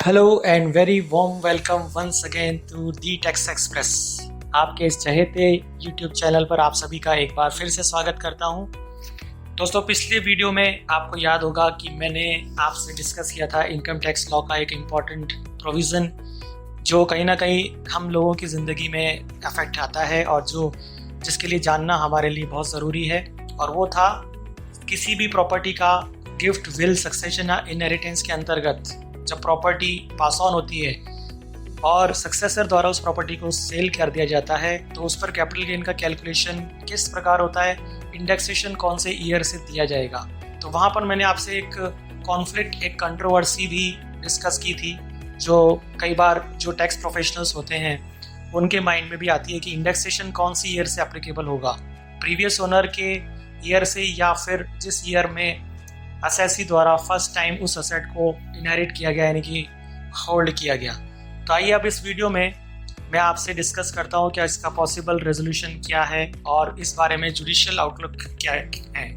Hello and very warm welcome once again to the Tax Express. आपके इस चहेते YouTube channel पर आप सभी का एक बार फिर से स्वागत करता हूं। दोस्तों, पिछले वीडियो में आपको याद होगा कि मैंने आपसे डिस्कस किया था इनकम टैक्स लॉ का एक इम्पॉर्टेंट प्रोविज़न जो कहीं ना कहीं हम लोगों की ज़िंदगी में अफेक्ट आता है और जिसके लिए जानना हमारे लिए बहुत ज़रूरी है। और वो था किसी भी प्रॉपर्टी का गिफ्ट, विल, सक्सेशन या इनहेरिटेंस के अंतर्गत जब प्रॉपर्टी पास ऑन होती है और सक्सेसर द्वारा उस प्रॉपर्टी को सेल कर दिया जाता है तो उस पर कैपिटल गेन का कैलकुलेशन किस प्रकार होता है, इंडेक्सेशन कौन से ईयर से दिया जाएगा। तो वहाँ पर मैंने आपसे एक कॉन्फ्लिक्ट, एक कंट्रोवर्सी भी डिस्कस की थी जो कई बार जो टैक्स प्रोफेशनल्स होते हैं उनके माइंड में भी आती है कि इंडेक्सेशन कौन सी ईयर से एप्लीकेबल होगा, प्रीवियस ओनर के ईयर से या फिर जिस ईयर में असेसी द्वारा फर्स्ट टाइम उस असेट को इनहेरिट किया गया यानी कि होल्ड किया गया। तो आइए अब इस वीडियो में मैं आपसे डिस्कस करता हूँ क्या इसका पॉसिबल रेजोल्यूशन क्या है और इस बारे में जुडिशियल आउटलुक क्या है।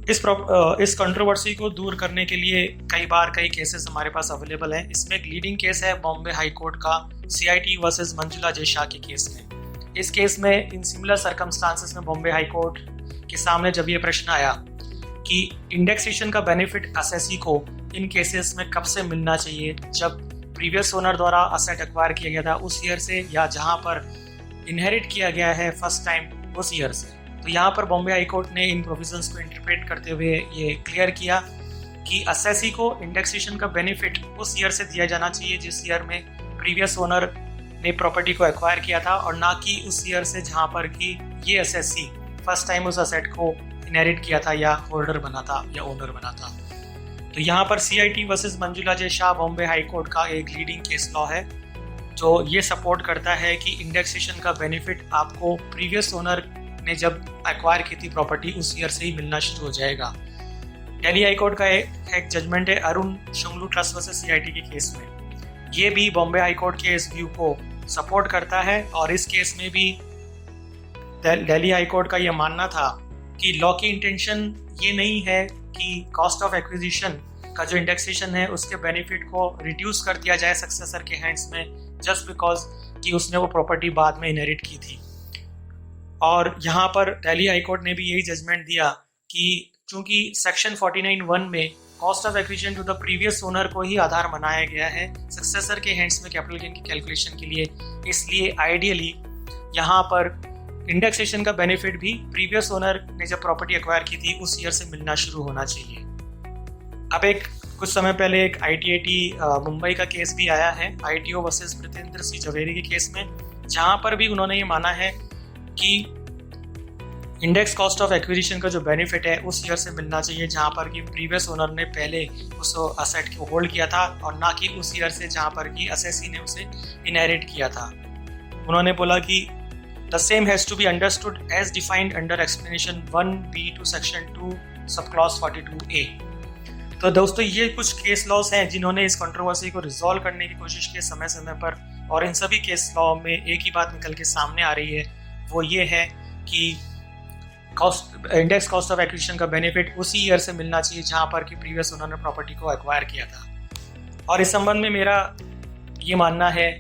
इस कंट्रोवर्सी को दूर करने के लिए कई केसेस हमारे पास अवेलेबल हैं। इसमें एक लीडिंग केस है बॉम्बे हाई कोर्ट का CIT वर्सेस मंजुला जे शाह के केस में। इस केस में इन सिमिलर सर्कमस्टांसेस में बॉम्बे हाई कोर्ट के सामने जब ये प्रश्न आया कि इंडेक्सेशन का बेनिफिट असेसी को इन केसेस में कब से मिलना चाहिए, जब प्रीवियस ओनर द्वारा असेट एक्वायर किया गया था उस ईयर से या जहां पर इनहेरिट किया गया है फर्स्ट टाइम उस ईयर से। तो यहाँ पर बॉम्बे हाई कोर्ट ने इन प्रोविजंस को इंटरप्रेट करते हुए ये क्लियर किया कि असेसी को इंडेक्सेशन का बेनिफिट उस ईयर से दिया जाना चाहिए जिस ईयर में प्रीवियस ओनर ने प्रॉपर्टी को एक्वायर किया था और ना कि उस ईयर से जहाँ पर कि ये असेसी फर्स्ट टाइम उस असेट को इनहेरिट किया था या होल्डर बना था या ओनर बना था। तो यहाँ पर CIT वर्सेस मंजुला जे शाह बॉम्बे हाई कोर्ट का एक लीडिंग केस लॉ है जो ये सपोर्ट करता है कि इंडेक्सेशन का बेनिफिट आपको प्रीवियस ओनर ने जब एक्वायर की थी प्रॉपर्टी उस ईयर से ही मिलना शुरू हो जाएगा। दिल्ली हाई कोर्ट का एक जजमेंट है Arun Shunglu trust versus CIT के केस में। ये भी बॉम्बे हाई कोर्ट के इस व्यू को सपोर्ट करता है और इस केस में भी दिल्ली हाई कोर्ट का ये मानना था कि लॉ की इंटेंशन ये नहीं है कि कॉस्ट ऑफ एक्विजिशन का जो इंडेक्सेशन है उसके बेनिफिट को रिड्यूस कर दिया जाए सक्सेसर के हैंड्स में जस्ट बिकॉज कि उसने वो प्रॉपर्टी बाद में इनहेरिट की थी। और यहाँ पर दिल्ली हाई कोर्ट ने भी यही जजमेंट दिया कि चूंकि सेक्शन 49(1) में cost of acquisition to the previous owner को ही आधार बनाया गया है सक्सेसर के हैंड्स में कैपिटल गेन की कैलकुलेशन के लिए, इसलिए आइडियली यहाँ पर इंडेक्सेशन का बेनिफिट भी प्रीवियस ओनर ने जब प्रॉपर्टी एक्वायर की थी उस ईयर से मिलना शुरू होना चाहिए। अब कुछ समय पहले एक ITAT मुंबई का केस भी आया है ITO वर्सेस प्रीतेंद्र सिंह जवेरी के केस में, जहां पर भी उन्होंने ये माना है कि इंडेक्स कॉस्ट ऑफ एक्विजिशन का जो बेनिफिट है उस ईयर से मिलना चाहिए जहां पर कि प्रीवियस ओनर ने पहले उस असेट को होल्ड किया था और ना कि उस ईयर से जहां पर कि असेसी ने उसे इनहेरिट किया था। उन्होंने बोला कि The same has to be understood as defined under explanation 1B to section 2 subclause 42A। तो दोस्तों, ये कुछ केस लॉस हैं जिन्होंने इस कंट्रोवर्सी को रिजॉल्व करने की कोशिश की समय समय पर, और इन सभी केस लॉ में एक ही बात निकल के सामने आ रही है, वो ये है कि इंडेक्स कॉस्ट ऑफ एक्विजिशन का बेनिफिट उसी ईयर से मिलना चाहिए जहां पर कि प्रीवियस ओनर ने प्रॉपर्टी को एक्वायर किया था। और इस संबंध में मेरा ये मानना है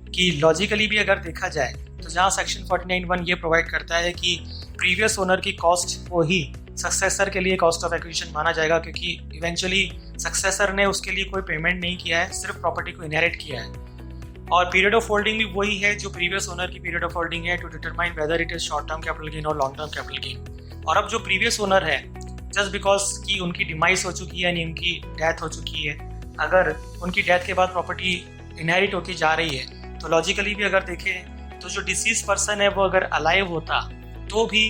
कि लॉजिकली भी अगर देखा जाए तो जहाँ सेक्शन 49(1) ये प्रोवाइड करता है कि प्रीवियस ओनर की कॉस्ट को ही सक्सेसर के लिए कॉस्ट ऑफ एक्विजिशन माना जाएगा क्योंकि इवेंचुअली सक्सेसर ने उसके लिए कोई पेमेंट नहीं किया है, सिर्फ प्रॉपर्टी को इनहेरिट किया है। और पीरियड ऑफ होल्डिंग भी वही है जो प्रीवियस ओनर की पीरियड ऑफ होल्डिंग है to determine whether it is short term capital gain और लॉन्ग टर्म कैपिटल गेन। और अब जो प्रीवियस ओनर है जस्ट बिकॉज कि उनकी डिमाइस हो चुकी है यानी उनकी डेथ हो चुकी है, अगर उनकी डेथ के बाद प्रॉपर्टी इनहेरिट होती जा रही है तो लॉजिकली भी अगर देखें तो जो डिसीज पर्सन है वो अगर अलाइव होता तो भी,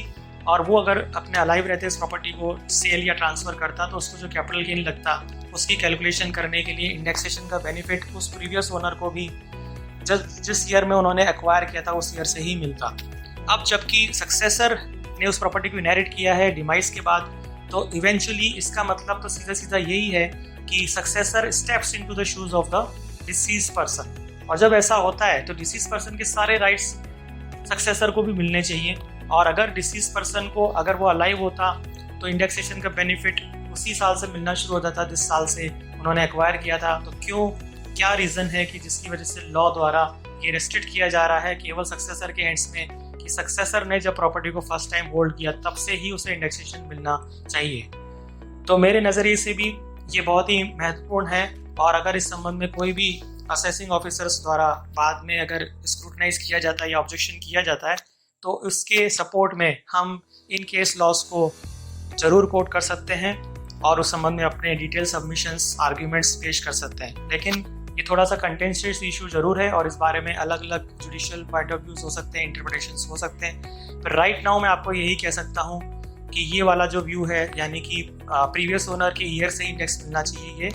और वो अगर अपने अलाइव रहते इस प्रॉपर्टी को सेल या ट्रांसफर करता तो उसको जो कैपिटल गेन लगता उसकी कैलकुलेशन करने के लिए इंडेक्सेशन का बेनिफिट उस प्रीवियस ओनर को भी जिस ईयर में उन्होंने एक्वायर किया था उस ईयर से ही मिलता। अब जबकि सक्सेसर ने उस प्रॉपर्टी को इनहेरिट किया है डिमाइस के बाद, तो इवेंचुअली इसका मतलब तो सीधा सीधा यही है कि successor steps into the shoes of the disease person, और जब ऐसा होता है तो डिसीज पर्सन के सारे राइट्स सक्सेसर को भी मिलने चाहिए। और अगर डिसीज पर्सन को अगर वो अलाइव होता तो इंडेक्सेशन का बेनिफिट उसी साल से मिलना शुरू हो जाता जिस साल से उन्होंने एक्वायर किया था, तो क्या रीज़न है कि जिसकी वजह से लॉ द्वारा ये रेस्ट्रिक्ट किया जा रहा है केवल सक्सेसर के हैंड्स में, कि सक्सेसर ने जब प्रॉपर्टी को फर्स्ट टाइम होल्ड किया तब से ही उसे इंडेक्सेशन मिलना चाहिए। तो मेरे नज़रिए से भी ये बहुत ही महत्वपूर्ण है, और अगर इस संबंध में कोई भी असेसिंग ऑफिसर्स द्वारा बाद में अगर स्क्रूटनाइज किया जाता है या ऑब्जेक्शन किया जाता है, तो उसके सपोर्ट में हम इन केस लॉस को ज़रूर कोट कर सकते हैं और उस संबंध में अपने डिटेल सबमिशंस, आर्ग्यूमेंट्स पेश कर सकते हैं। लेकिन ये थोड़ा सा कंटेंशियस इशू ज़रूर है और इस बारे में अलग अलग जुडिशियल पॉइंट ऑफ व्यूज़ हो सकते हैं, इंटरप्रिटेशंस हो सकते हैं। पर राइट नाउ मैं आपको यही कह सकता हूँ कि ये वाला जो व्यू है, यानी कि प्रीवियस ओनर के ईयर से इंडेक्स मिलना चाहिए, ये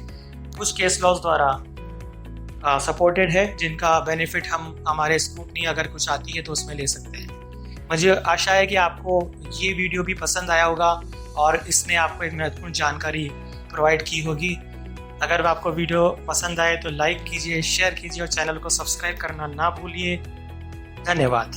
कुछ केस लॉज द्वारा सपोर्टेड है, जिनका बेनिफिट हम हमारे स्क्रूटनी अगर कुछ आती है तो उसमें ले सकते हैं। मुझे आशा है कि आपको ये वीडियो भी पसंद आया होगा और इसने आपको एक महत्वपूर्ण जानकारी प्रोवाइड की होगी। अगर आपको वीडियो पसंद आए तो लाइक कीजिए, शेयर कीजिए और चैनल को सब्सक्राइब करना ना भूलिए। धन्यवाद।